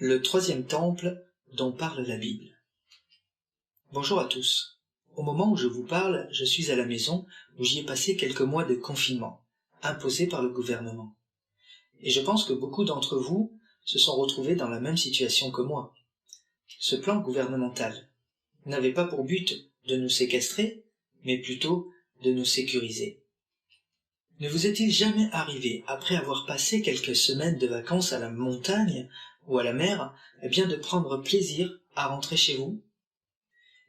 Le troisième temple dont parle la Bible. Bonjour à tous. Au moment où je vous parle, je suis à la maison où j'y ai passé quelques mois de confinement, imposé par le gouvernement. Et je pense que beaucoup d'entre vous se sont retrouvés dans la même situation que moi. Ce plan gouvernemental n'avait pas pour but de nous séquestrer, mais plutôt de nous sécuriser. Ne vous est-il jamais arrivé, après avoir passé quelques semaines de vacances à la montagne ou à la mer, de prendre plaisir à rentrer chez vous?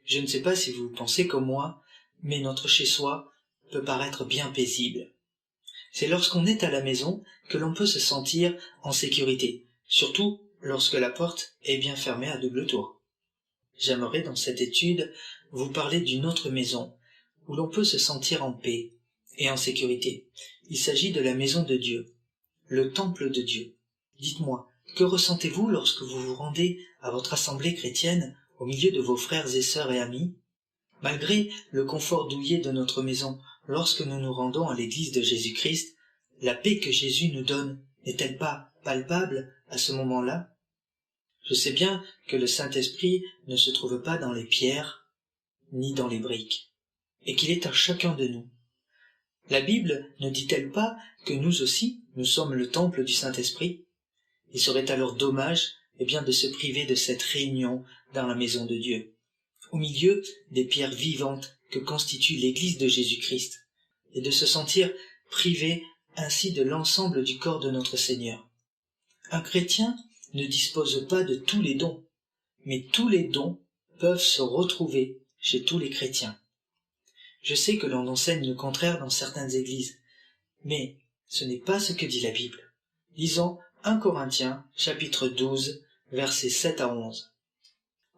Je ne sais pas si vous pensez comme moi, mais notre chez-soi peut paraître bien paisible. C'est lorsqu'on est à la maison que l'on peut se sentir en sécurité, surtout lorsque la porte est bien fermée à double tour. J'aimerais dans cette étude vous parler d'une autre maison où l'on peut se sentir en paix et en sécurité. Il s'agit de la maison de Dieu, le temple de Dieu. Dites-moi, que ressentez-vous lorsque vous vous rendez à votre assemblée chrétienne au milieu de vos frères et sœurs et amis? Malgré le confort douillet de notre maison, lorsque nous nous rendons à l'église de Jésus-Christ, la paix que Jésus nous donne n'est-elle pas palpable à ce moment-là? Je sais bien que le Saint-Esprit ne se trouve pas dans les pierres ni dans les briques, et qu'il est à chacun de nous. La Bible ne dit-elle pas que nous aussi, nous sommes le temple du Saint-Esprit? Il serait alors dommage de se priver de cette réunion dans la maison de Dieu, au milieu des pierres vivantes que constitue l'Église de Jésus-Christ, et de se sentir privé ainsi de l'ensemble du corps de notre Seigneur. Un chrétien ne dispose pas de tous les dons, mais tous les dons peuvent se retrouver chez tous les chrétiens. Je sais que l'on enseigne le contraire dans certaines églises, mais ce n'est pas ce que dit la Bible. Lisons 1 Corinthiens, chapitre 12, versets 7 à 11.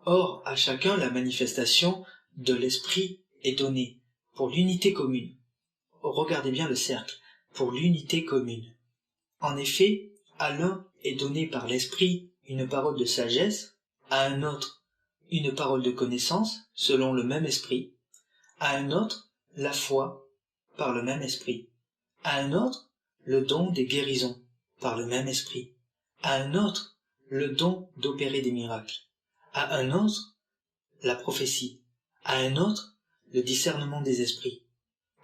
Or, à chacun la manifestation de l'Esprit est donnée pour l'unité commune. Regardez bien le cercle, pour l'unité commune. En effet, à l'un est donné par l'Esprit une parole de sagesse, à un autre une parole de connaissance, selon le même Esprit, à un autre la foi, par le même Esprit, à un autre le don des guérisons, par le même Esprit, à un autre le don d'opérer des miracles, à un autre la prophétie, à un autre le discernement des esprits,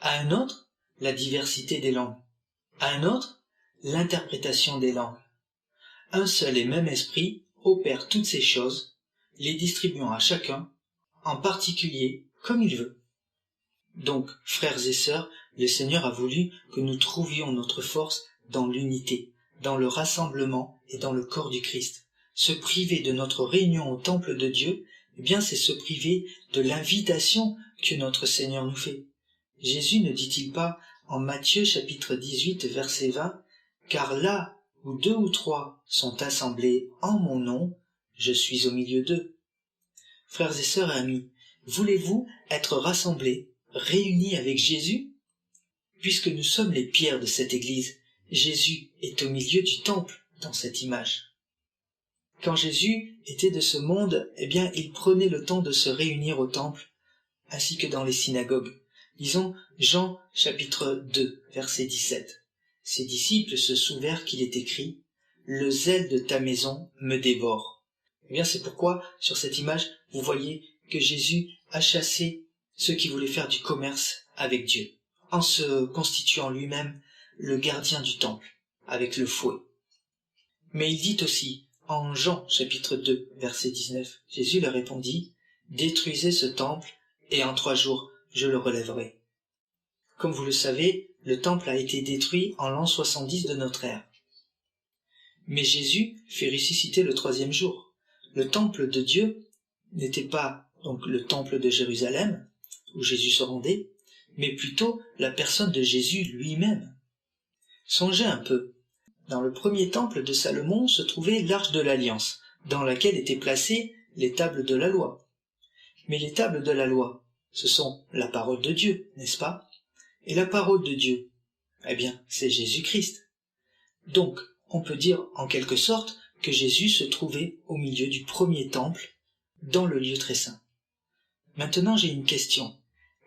à un autre la diversité des langues, à un autre l'interprétation des langues. Un seul et même Esprit opère toutes ces choses, les distribuant à chacun, en particulier comme il veut. Donc, frères et sœurs, le Seigneur a voulu que nous trouvions notre force dans l'unité, dans le rassemblement et dans le corps du Christ. Se priver de notre réunion au temple de Dieu, c'est se priver de l'invitation que notre Seigneur nous fait. Jésus ne dit-il pas en Matthieu chapitre 18 verset 20 « Car là où 2 ou 3 sont assemblés en mon nom, je suis au milieu d'eux. » Frères et sœurs et amis, voulez-vous être rassemblés, réunis avec Jésus? Puisque nous sommes les pierres de cette église, Jésus est au milieu du temple dans cette image. Quand Jésus était de ce monde, il prenait le temps de se réunir au temple, ainsi que dans les synagogues. Lisons Jean chapitre 2, verset 17. Ses disciples se souvinrent qu'il est écrit « Le zèle de ta maison me dévore ». C'est pourquoi, sur cette image, vous voyez que Jésus a chassé ceux qui voulaient faire du commerce avec Dieu, en se constituant lui-même le gardien du temple, avec le fouet. Mais il dit aussi, en Jean chapitre 2, verset 19, Jésus leur répondit « Détruisez ce temple, et en 3 jours je le relèverai. » Comme vous le savez, le temple a été détruit en l'an 70 de notre ère. Mais Jésus fait ressusciter le 3e jour. Le temple de Dieu n'était pas donc le temple de Jérusalem, où Jésus se rendait, mais plutôt la personne de Jésus lui-même. Songez un peu. Dans le premier temple de Salomon se trouvait l'Arche de l'Alliance, dans laquelle étaient placées les tables de la loi. Mais les tables de la loi, ce sont la parole de Dieu, n'est-ce pas? Et la parole de Dieu, c'est Jésus-Christ. Donc, on peut dire en quelque sorte que Jésus se trouvait au milieu du premier temple, dans le lieu très saint. Maintenant, j'ai une question.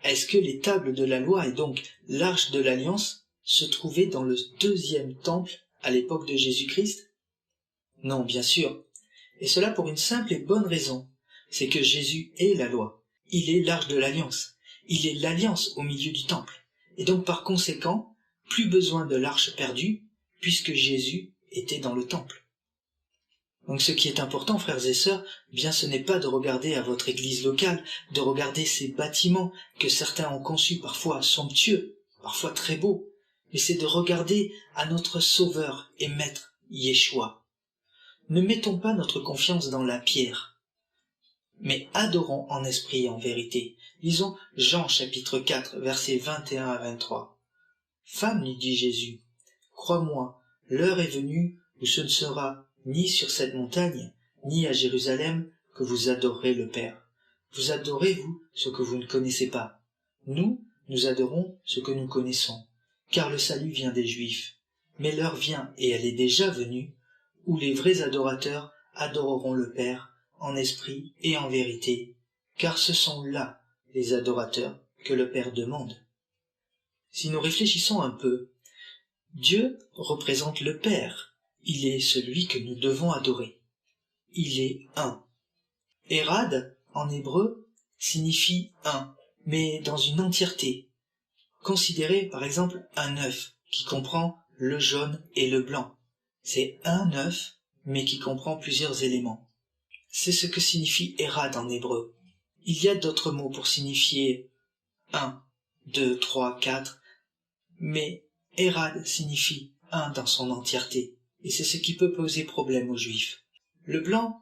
Est-ce que les tables de la loi et donc l'Arche de l'Alliance se trouvaient dans le 2e temple à l'époque de Jésus-Christ? Non, bien sûr. Et cela pour une simple et bonne raison, c'est que Jésus est la loi. Il est l'arche de l'alliance. Il est l'alliance au milieu du temple. Et donc par conséquent, plus besoin de l'arche perdue, puisque Jésus était dans le temple. Donc ce qui est important, frères et sœurs, bien ce n'est pas de regarder à votre église locale, de regarder ces bâtiments que certains ont conçus parfois somptueux, parfois très beaux, mais c'est de regarder à notre Sauveur et Maître, Yeshua. Ne mettons pas notre confiance dans la pierre, mais adorons en esprit et en vérité. Lisons Jean chapitre 4, versets 21 à 23. « Femme, lui dit Jésus, crois-moi, l'heure est venue où ce ne sera ni sur cette montagne, ni à Jérusalem que vous adorerez le Père. Vous adorez, vous, ce que vous ne connaissez pas. Nous adorons ce que nous connaissons, car le salut vient des Juifs. Mais l'heure vient, et elle est déjà venue, où les vrais adorateurs adoreront le Père en esprit et en vérité, car ce sont là les adorateurs que le Père demande. » Si nous réfléchissons un peu, Dieu représente le Père. Il est celui que nous devons adorer. Il est un. Érad, en hébreu, signifie un, mais dans une entièreté. Considérez par exemple un œuf qui comprend le jaune et le blanc. C'est un œuf, mais qui comprend plusieurs éléments. C'est ce que signifie Érad en hébreu. Il y a d'autres mots pour signifier 1, 2, 3, 4, mais Érad signifie un dans son entièreté. Et c'est ce qui peut poser problème aux Juifs. Le blanc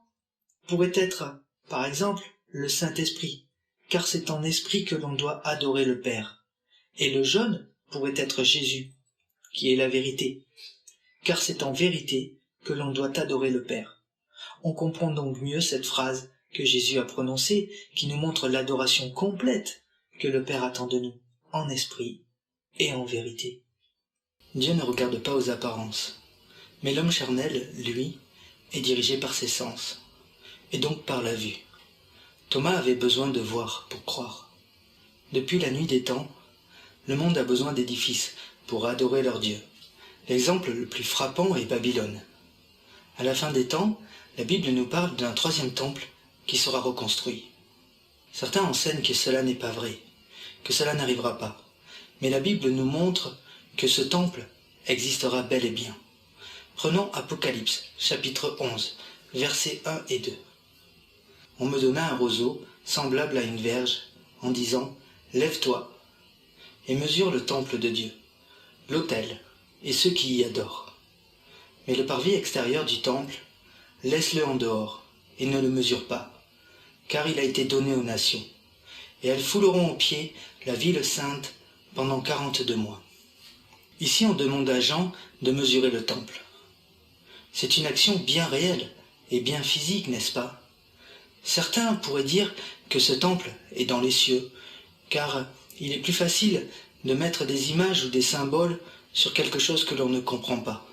pourrait être, par exemple, le Saint-Esprit, car c'est en esprit que l'on doit adorer le Père. Et le jaune pourrait être Jésus, qui est la vérité, car c'est en vérité que l'on doit adorer le Père. On comprend donc mieux cette phrase que Jésus a prononcée, qui nous montre l'adoration complète que le Père attend de nous, en esprit et en vérité. Dieu ne regarde pas aux apparences. Mais l'homme charnel, lui, est dirigé par ses sens, et donc par la vue. Thomas avait besoin de voir pour croire. Depuis la nuit des temps, le monde a besoin d'édifices pour adorer leur Dieu. L'exemple le plus frappant est Babylone. À la fin des temps, la Bible nous parle d'un troisième temple qui sera reconstruit. Certains enseignent que cela n'est pas vrai, que cela n'arrivera pas. Mais la Bible nous montre que ce temple existera bel et bien. Prenons Apocalypse, chapitre 11, versets 1 et 2. On me donna un roseau semblable à une verge, en disant « Lève-toi et mesure le temple de Dieu, l'autel et ceux qui y adorent. Mais le parvis extérieur du temple, laisse-le en dehors et ne le mesure pas, car il a été donné aux nations, et elles fouleront aux pieds la ville sainte pendant 42 mois. » Ici on demande à Jean de mesurer le temple. C'est une action bien réelle et bien physique, n'est-ce pas? Certains pourraient dire que ce temple est dans les cieux, car il est plus facile de mettre des images ou des symboles sur quelque chose que l'on ne comprend pas.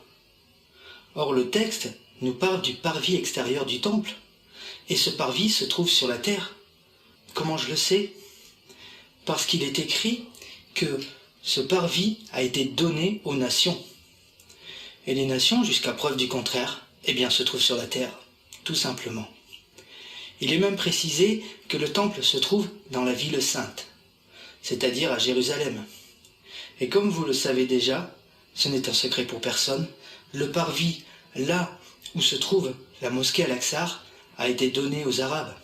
Or le texte nous parle du parvis extérieur du temple, et ce parvis se trouve sur la terre. Comment je le sais? Parce qu'il est écrit que ce parvis a été donné aux nations. Et les nations, jusqu'à preuve du contraire, se trouvent sur la terre, tout simplement. Il est même précisé que le temple se trouve dans la ville sainte, c'est-à-dire à Jérusalem. Et comme vous le savez déjà, ce n'est un secret pour personne, le parvis, là où se trouve la mosquée Al-Aqsa, a été donné aux Arabes.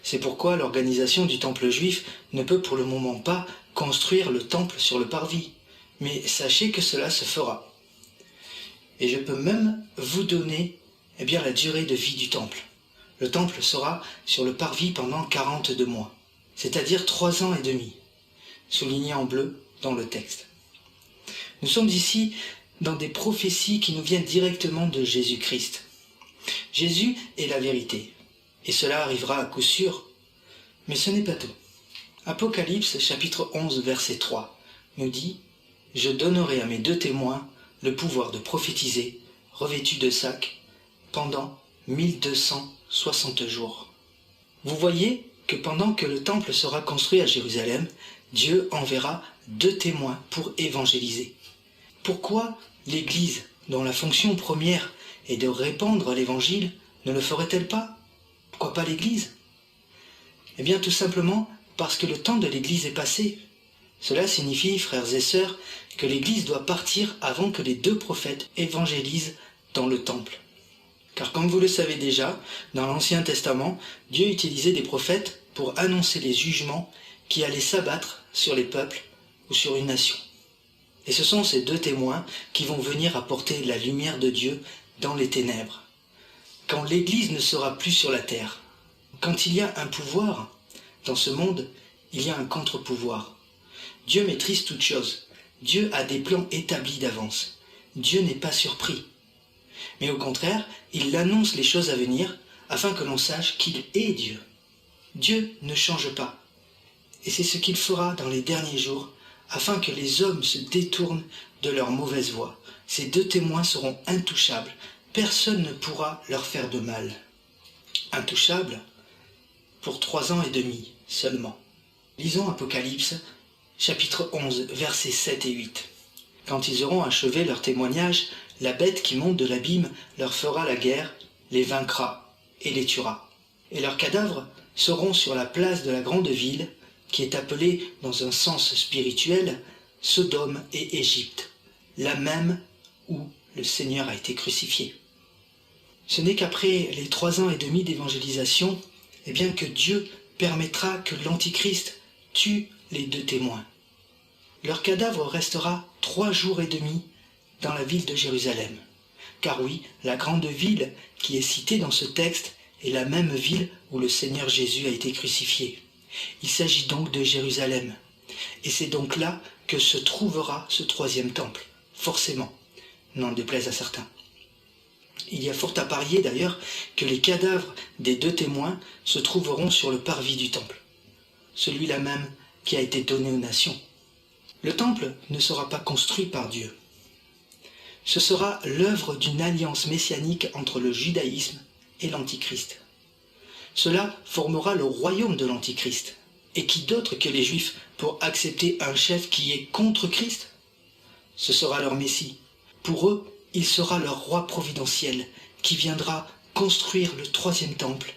C'est pourquoi l'organisation du temple juif ne peut pour le moment pas construire le temple sur le parvis, mais sachez que cela se fera. Et je peux même vous donner la durée de vie du temple. Le temple sera sur le parvis pendant 42 mois, c'est-à-dire 3 ans et demi, souligné en bleu dans le texte. Nous sommes ici dans des prophéties qui nous viennent directement de Jésus-Christ. Jésus est la vérité, et cela arrivera à coup sûr, mais ce n'est pas tout. Apocalypse chapitre 11 verset 3 nous dit « Je donnerai à mes 2 témoins le pouvoir de prophétiser, revêtus de sacs, pendant 1260 jours. » Vous voyez que pendant que le temple sera construit à Jérusalem, Dieu enverra 2 témoins pour évangéliser. Pourquoi l'Église, dont la fonction première est de répandre l'Évangile, Ne le ferait-elle pas? Pourquoi pas l'Église? Eh bien, tout simplement parce que le temps de l'Église est passé. Cela signifie, frères et sœurs, que l'Église doit partir avant que les 2 prophètes évangélisent dans le temple. Car comme vous le savez déjà, dans l'Ancien Testament, Dieu utilisait des prophètes pour annoncer les jugements qui allaient s'abattre sur les peuples ou sur une nation. Et ce sont ces 2 témoins qui vont venir apporter la lumière de Dieu dans les ténèbres. Quand l'Église ne sera plus sur la terre, quand il y a un pouvoir dans ce monde, il y a un contre-pouvoir. Dieu maîtrise toutes choses. Dieu a des plans établis d'avance. Dieu n'est pas surpris. Mais au contraire, il annonce les choses à venir afin que l'on sache qu'il est Dieu. Dieu ne change pas. Et c'est ce qu'il fera dans les derniers jours afin que les hommes se détournent de leur mauvaise voie. Ces 2 témoins seront intouchables. Personne ne pourra leur faire de mal. Intouchables pour 3 ans et demi seulement. Lisons Apocalypse, chapitre 11, versets 7 et 8. Quand ils auront achevé leur témoignage, la bête qui monte de l'abîme leur fera la guerre, les vaincra et les tuera. Et leurs cadavres seront sur la place de la grande ville, qui est appelée, dans un sens spirituel, Sodome et Égypte, la même où le Seigneur a été crucifié. Ce n'est qu'après les 3 ans et demi d'évangélisation, eh bien que Dieu permettra que l'Antichrist tue les 2 témoins. Leur cadavre restera 3 jours et demi dans la ville de Jérusalem. Car oui, la grande ville qui est citée dans ce texte est la même ville où le Seigneur Jésus a été crucifié. Il s'agit donc de Jérusalem. Et c'est donc là que se trouvera ce 3e temple, forcément, n'en déplaise à certains. Il y a fort à parier d'ailleurs que les cadavres des 2 témoins se trouveront sur le parvis du temple, celui-là même qui a été donné aux nations. Le temple ne sera pas construit par Dieu. Ce sera l'œuvre d'une alliance messianique entre le judaïsme et l'Antichrist. Cela formera le royaume de l'Antichrist. Et qui d'autre que les Juifs pour accepter un chef qui est contre Christ? Ce sera leur Messie. Pour eux, il sera leur roi providentiel qui viendra construire le 3e temple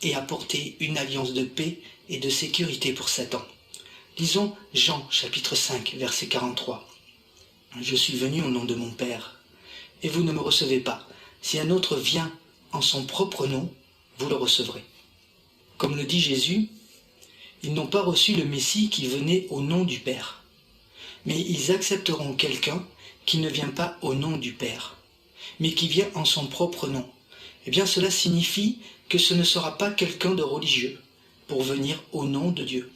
et apporter une alliance de paix et de sécurité pour Satan. Lisons Jean chapitre 5 verset 43. « Je suis venu au nom de mon Père, et vous ne me recevez pas. Si un autre vient en son propre nom, vous le recevrez. » Comme le dit Jésus, ils n'ont pas reçu le Messie qui venait au nom du Père, mais ils accepteront quelqu'un qui ne vient pas au nom du Père, mais qui vient en son propre nom. Eh bien, cela signifie que ce ne sera pas quelqu'un de religieux pour venir au nom de Dieu.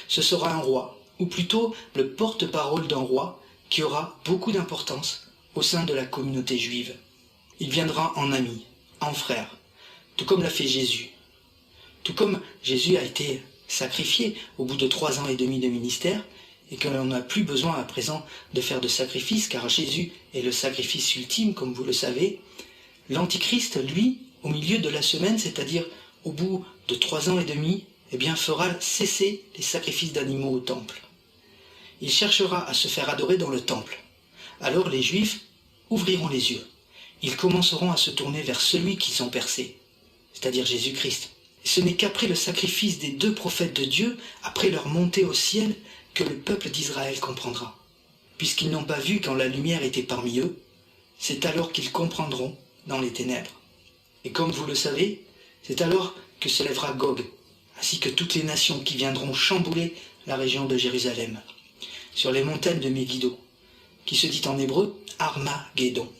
Ce sera un roi, ou plutôt le porte-parole d'un roi qui aura beaucoup d'importance au sein de la communauté juive. Il viendra en ami, en frère, tout comme l'a fait Jésus. Tout comme Jésus a été sacrifié au bout de 3 ans et demi de ministère, et que l'on n'a plus besoin à présent de faire de sacrifice, car Jésus est le sacrifice ultime, comme vous le savez, l'Antichrist, lui, au milieu de la semaine, c'est-à-dire au bout de 3 ans et demi, eh bien, fera cesser les sacrifices d'animaux au temple. Il cherchera à se faire adorer dans le temple. Alors les Juifs ouvriront les yeux. Ils commenceront à se tourner vers celui qu'ils ont percé, c'est-à-dire Jésus-Christ. Ce n'est qu'après le sacrifice des 2 prophètes de Dieu, après leur montée au ciel, que le peuple d'Israël comprendra. Puisqu'ils n'ont pas vu quand la lumière était parmi eux, c'est alors qu'ils comprendront dans les ténèbres. Et comme vous le savez, c'est alors que se lèvera Gog, ainsi que toutes les nations qui viendront chambouler la région de Jérusalem, sur les montagnes de Megiddo, qui se dit en hébreu Armageddon.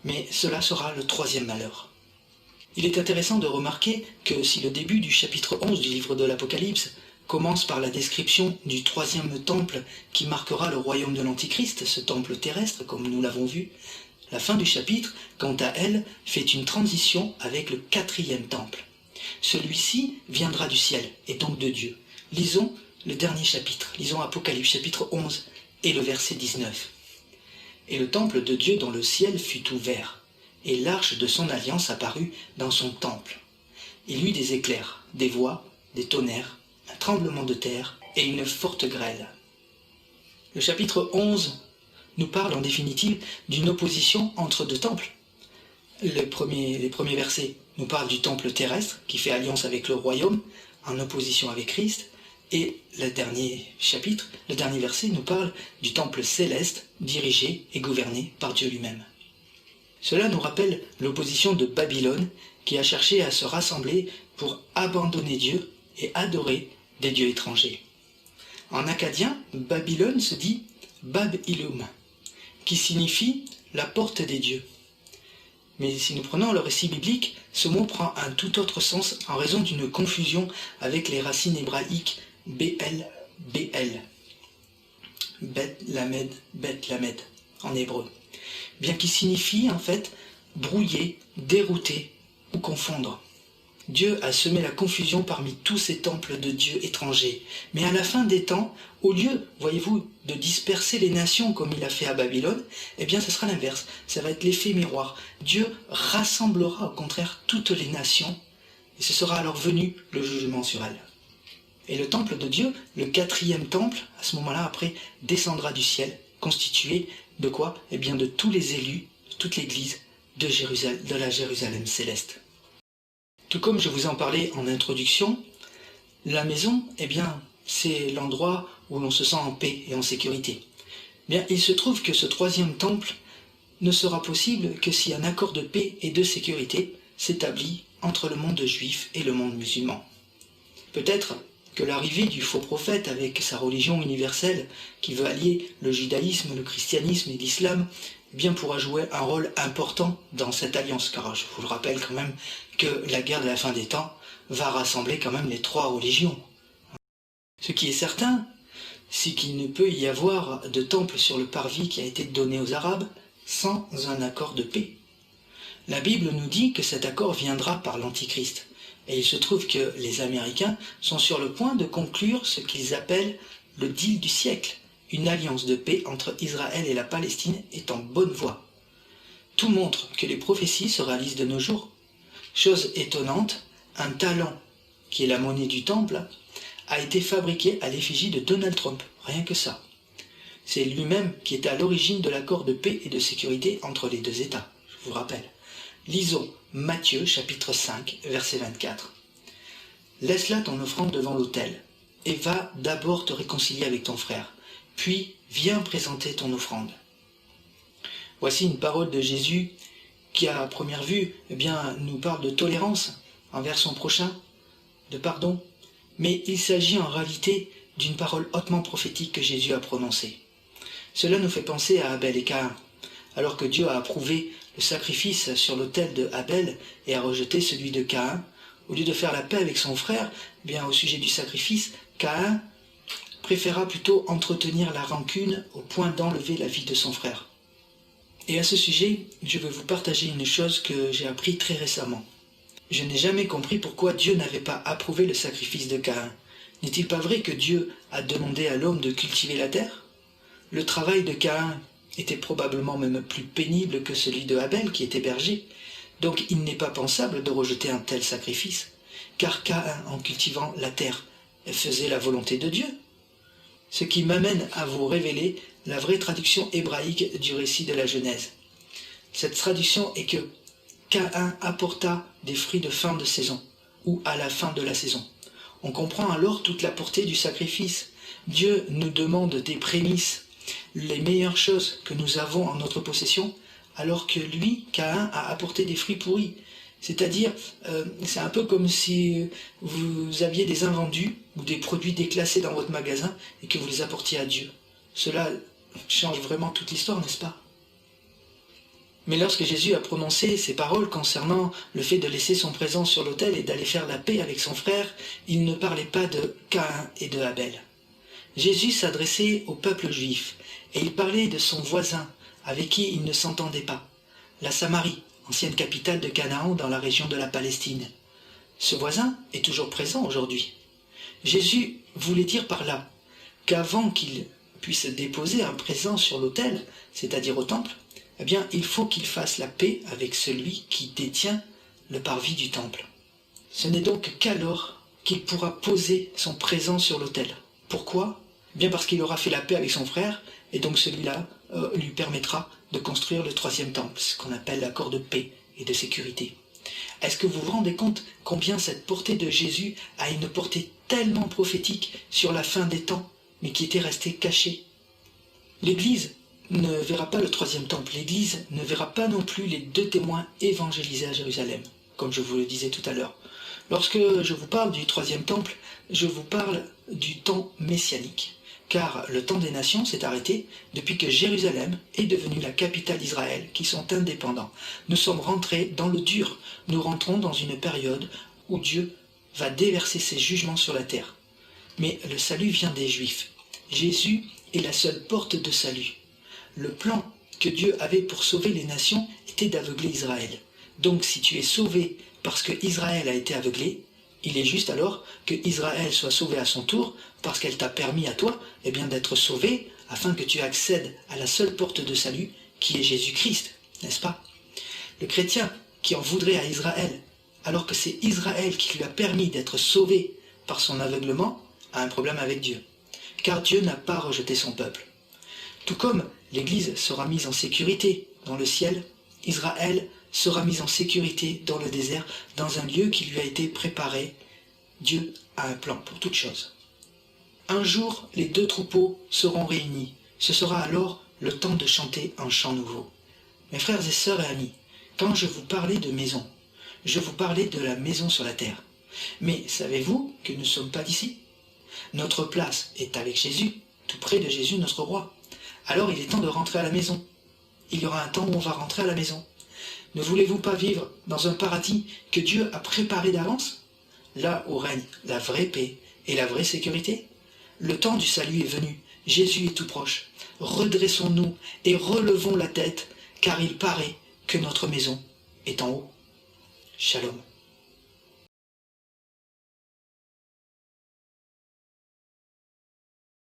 Mais cela sera le 3e malheur. Il est intéressant de remarquer que si le début du chapitre 11 du livre de l'Apocalypse commence par la description du 3e temple qui marquera le royaume de l'Antichrist, ce temple terrestre comme nous l'avons vu, la fin du chapitre, quant à elle, fait une transition avec le 4e temple. Celui-ci viendra du ciel, et donc de Dieu. Lisons le dernier chapitre, lisons Apocalypse chapitre 11 et le verset 19. « Et le temple de Dieu dans le ciel fut ouvert, et l'arche de son alliance apparut dans son temple. Il y eut des éclairs, des voix, des tonnerres, un tremblement de terre et une forte grêle. » Le chapitre 11 nous parle en définitive d'une opposition entre 2 temples. les premiers versets nous parlent du temple terrestre qui fait alliance avec le royaume, en opposition avec Christ, et le dernier chapitre, le dernier verset nous parle du temple céleste dirigé et gouverné par Dieu lui-même. Cela nous rappelle l'opposition de Babylone qui a cherché à se rassembler pour abandonner Dieu et adorer des dieux étrangers. En akkadien, Babylone se dit Bab Ilum, qui signifie la porte des dieux. Mais si nous prenons le récit biblique, ce mot prend un tout autre sens en raison d'une confusion avec les racines hébraïques Béel, Béel, Bet Lamed en hébreu, bien qu'il signifie en fait brouiller, dérouter ou confondre. Dieu a semé la confusion parmi tous ces temples de dieux étrangers. Mais à la fin des temps, au lieu, voyez-vous, de disperser les nations comme il a fait à Babylone, eh bien ce sera l'inverse. Ça va être l'effet miroir. Dieu rassemblera au contraire toutes les nations et ce sera alors venu le jugement sur elles. Et le temple de Dieu, le 4e temple, à ce moment-là, après, descendra du ciel, constitué de quoi? Eh bien de tous les élus, toute l'église de la Jérusalem céleste. Tout comme je vous en parlais en introduction, la maison, eh bien, c'est l'endroit où l'on se sent en paix et en sécurité. Bien, il se trouve que ce 3e temple ne sera possible que si un accord de paix et de sécurité s'établit entre le monde juif et le monde musulman. Peut-être que l'arrivée du faux prophète avec sa religion universelle qui veut allier le judaïsme, le christianisme et l'islam, eh bien pourra jouer un rôle important dans cette alliance, car je vous le rappelle quand même que la guerre de la fin des temps va rassembler quand même les 3 religions. Ce qui est certain, c'est qu'il ne peut y avoir de temple sur le parvis qui a été donné aux Arabes sans un accord de paix. La Bible nous dit que cet accord viendra par l'Antichrist. Et il se trouve que les Américains sont sur le point de conclure ce qu'ils appellent le deal du siècle. Une alliance de paix entre Israël et la Palestine est en bonne voie. Tout montre que les prophéties se réalisent de nos jours. Chose étonnante, un talent, qui est la monnaie du temple, a été fabriqué à l'effigie de Donald Trump, rien que ça. C'est lui-même qui est à l'origine de l'accord de paix et de sécurité entre les 2 États, je vous rappelle. Lisons Matthieu chapitre 5, verset 24. « Laisse là ton offrande devant l'autel, et va d'abord te réconcilier avec ton frère, puis viens présenter ton offrande. » Voici une parole de Jésus qui, à première vue, eh bien, nous parle de tolérance envers son prochain, de pardon, mais il s'agit en réalité d'une parole hautement prophétique que Jésus a prononcée. Cela nous fait penser à Abel et Caïn, alors que Dieu a approuvé le sacrifice sur l'autel de Abel et a rejeté celui de Caïn. Au lieu de faire la paix avec son frère, eh bien, au sujet du sacrifice, Caïn préféra plutôt entretenir la rancune au point d'enlever la vie de son frère. Et à ce sujet, je veux vous partager une chose que j'ai appris très récemment. Je n'ai jamais compris pourquoi Dieu n'avait pas approuvé le sacrifice de Caïn. N'est-il pas vrai que Dieu a demandé à l'homme de cultiver la terre? Le travail de Caïn était probablement même plus pénible que celui de Abel qui était berger. Donc il n'est pas pensable de rejeter un tel sacrifice, car Caïn, en cultivant la terre, faisait la volonté de Dieu. Ce qui m'amène à vous révéler la vraie traduction hébraïque du récit de la Genèse. Cette traduction est que Caïn apporta des fruits de fin de saison, ou à la fin de la saison. On comprend alors toute la portée du sacrifice. Dieu nous demande des prémices, les meilleures choses que nous avons en notre possession, alors que lui, Caïn, a apporté des fruits pourris. C'est-à-dire, c'est un peu comme si vous aviez des invendus ou des produits déclassés dans votre magasin et que vous les apportiez à Dieu. Cela change vraiment toute l'histoire, n'est-ce pas? Mais lorsque Jésus a prononcé ces paroles concernant le fait de laisser son présent sur l'autel et d'aller faire la paix avec son frère, il ne parlait pas de Caïn et de Abel. Jésus s'adressait au peuple juif et il parlait de son voisin avec qui il ne s'entendait pas, la Samarie, ancienne capitale de Canaan dans la région de la Palestine. Ce voisin est toujours présent aujourd'hui. Jésus voulait dire par là qu'avant qu'il puisse déposer un présent sur l'autel, c'est-à-dire au temple, eh bien, il faut qu'il fasse la paix avec celui qui détient le parvis du temple. Ce n'est donc qu'alors qu'il pourra poser son présent sur l'autel. Pourquoi? Bien parce qu'il aura fait la paix avec son frère, et donc celui-là lui permettra de construire le 3e temple, ce qu'on appelle l'accord de paix et de sécurité. Est-ce que vous vous rendez compte combien cette portée de Jésus a une portée tellement prophétique sur la fin des temps, mais qui était restée cachée? L'Église ne verra pas le troisième temple, l'Église ne verra pas non plus les 2 témoins évangélisés à Jérusalem, comme je vous le disais tout à l'heure. Lorsque je vous parle du troisième temple, je vous parle du temps messianique, car le temps des nations s'est arrêté depuis que Jérusalem est devenue la capitale d'Israël, qui sont indépendants. Nous sommes rentrés dans le dur, nous rentrons dans une période où Dieu va déverser ses jugements sur la terre. Mais le salut vient des Juifs. Jésus est la seule porte de salut. Le plan que Dieu avait pour sauver les nations était d'aveugler Israël. Donc si tu es sauvé parce que Israël a été aveuglé, il est juste alors que Israël soit sauvé à son tour parce qu'elle t'a permis à toi d'être sauvé afin que tu accèdes à la seule porte de salut qui est Jésus-Christ, n'est-ce pas? Le chrétien qui en voudrait à Israël alors que c'est Israël qui lui a permis d'être sauvé par son aveuglement a un problème avec Dieu, car Dieu n'a pas rejeté son peuple. Tout comme l'Église sera mise en sécurité dans le ciel, Israël sera mise en sécurité dans le désert, dans un lieu qui lui a été préparé. Dieu a un plan pour toutes choses. Un jour, les 2 troupeaux seront réunis. Ce sera alors le temps de chanter un chant nouveau. Mes frères et sœurs et amis, quand je vous parlais de maison, je vous parlais de la maison sur la terre. Mais savez-vous que nous ne sommes pas d'ici? Notre place est avec Jésus, tout près de Jésus, notre roi. Alors il est temps de rentrer à la maison. Il y aura un temps où on va rentrer à la maison. Ne voulez-vous pas vivre dans un paradis que Dieu a préparé d'avance? Là où règne la vraie paix et la vraie sécurité? Le temps du salut est venu, Jésus est tout proche. Redressons-nous et relevons la tête, car il paraît que notre maison est en haut. Shalom.